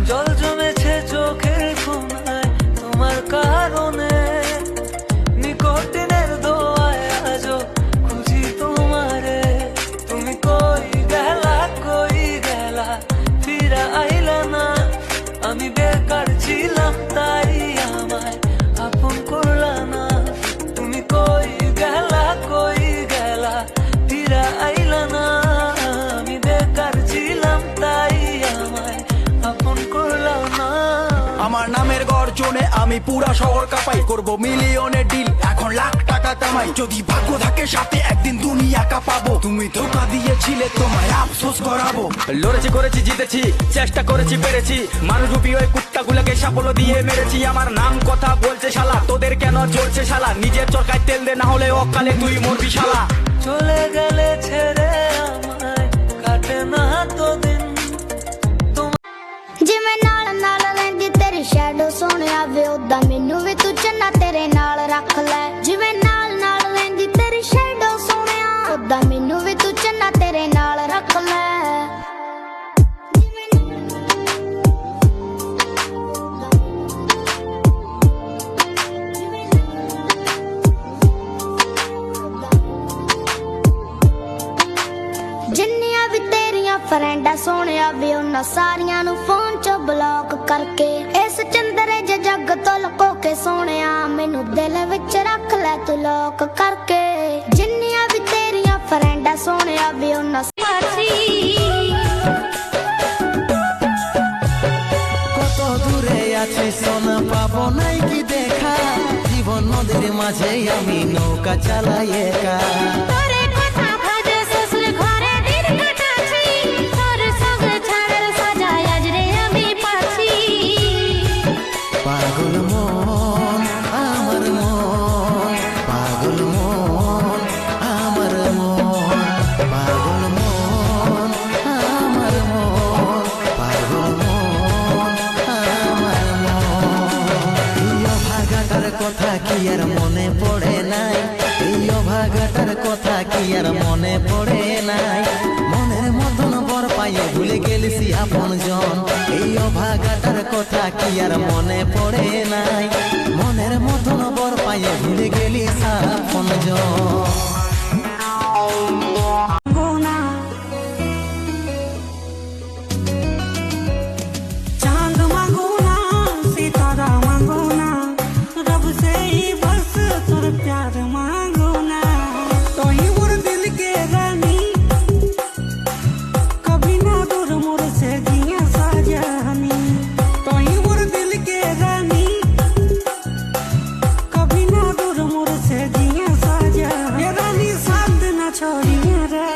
জল জমেছে চোখের কোনায় তোমার কারণে, নিকটিনের দোয়ায় আজও খুঁজি তোমারে। তুমি কই গেলা ফিরা আইলা না, আমি বেকার ছিলাম তাই আমায় আপন করলা না। তুমি কই গেলা ফিরা আইলা না, আমি বেকার ছিলাম তাই আমায় আপন করলা না। আমার নামের গর্জনে আমি পুরা শহর কাঁপাই, করব মিলিয়নের ডিল এখন লাখ টাকা কামাই। যদি ভাগ্য থাকে সাথে একদিন দুনিয়া কাঁপাবো, তুমি ধোকা দিয়েছিলে তোমায় আফসোস করাবো। লড়েছি করেছি জিতেছি চেষ্টা করেছি পেরেছি, মানুষ রূপী ওই কুত্তাগুলোকে সাফল্য দিয়ে মেরেছি। আমার নাম কথা বলছে শালা, তোদের কেন চলছে শালা? নিজের চরকায় তেল দে, না হলে অকালে তুই মরবি শালা। চলে গেলে ছেড়ে আমায় কাটে না তো দিন। ਜਿਵੇਂ ਨਾਲ ਨਾਲ ਰਹਿੰਦੀ ਤੇਰੀ ਸ਼ੈਡੋ ਸੋਹਣਿਆ ਵੇ ਉਦਾਂ ਮੈਨੂੰ ਵੀ ਤੂੰ ਚੰਨਾ ਤੇਰੇ ਨਾਲ ਰੱਖ ਲੈ। ਜਿਵੇਂ ਨਾਲ ਨਾਲ ਰਹਿੰਦੀ ਤੇਰੀ ਸ਼ੈਡੋ ਸੋਹਣਿਆ ਉਦਾਂ ਮੈਨੂੰ ਵੀ ਤੂੰ ਚੰਨਾ ਤੇਰੇ ਨਾਲ ਰੱਖ ਲੈ। ਜਿੰਨੀਆਂ ਵੀ ਤੇਰੀਆਂ ਫਰੈਂਡਾਂ ਸੋਹਣਿਆ ਵੇ ਉਹਨਾਂ ਸਾਰੀਆਂ ਨੂੰ ਫੋਨ ਚੋਂ ਬਲੌਕ ਕਰਕੇ, ਇਸ ਚੰਦਰੇ ਜੇ ਜੱਗ ਤੋਂ ਲੁਕੋ ਕੇ ਸੋਹਣਿਆ ਮੈਨੂੰ ਦਿਲ ਵਿੱਚ ਰੱਖ ਲੈ ਤੂੰ ਲੋਕ ਕਰਕੇ। ਜਿੰਨੀਆਂ ਵੀ ਤੇਰੀਆਂ ਫਰੈਂਡਾਂ ਸੋਹਣਿਆ ਵੇ ਉਹਨਾਂ কত দূরে আছি সোনা পাবো নাই কি দেখা, জীবন নদীর মাঝে আমি নৌকা চালাই একা। পাগল মন আমার মন, পাগল মন আমার মন, পাগল মন আমার মন, পাগল মন আমার মন। এই অভাগাটার কথা কি আর মনে পড়ে নাই, এই অভাগাটার কথা কি আর মনে পড়ে নাই। মনের মতন বর পাইয়ে ভুলে গেলিস আপন জন, এই অভাগাটার কথা কি আর মনে পড়ে নাই। মনের মতন বর পাইয়ে ভুলে গেলিস আপন জন। चांद मांगो ना सितारा मांगो ना, रब से ही बस तुर प्यार मांगो ना। तो ही मोर दिल के रानी कभी ना दूर मोर से जिया साजनी। तो ही मोर दिल के रानी कभी ना दूर मोर से जिया साजनी। ये रानी साथ ना छोड़िए रे।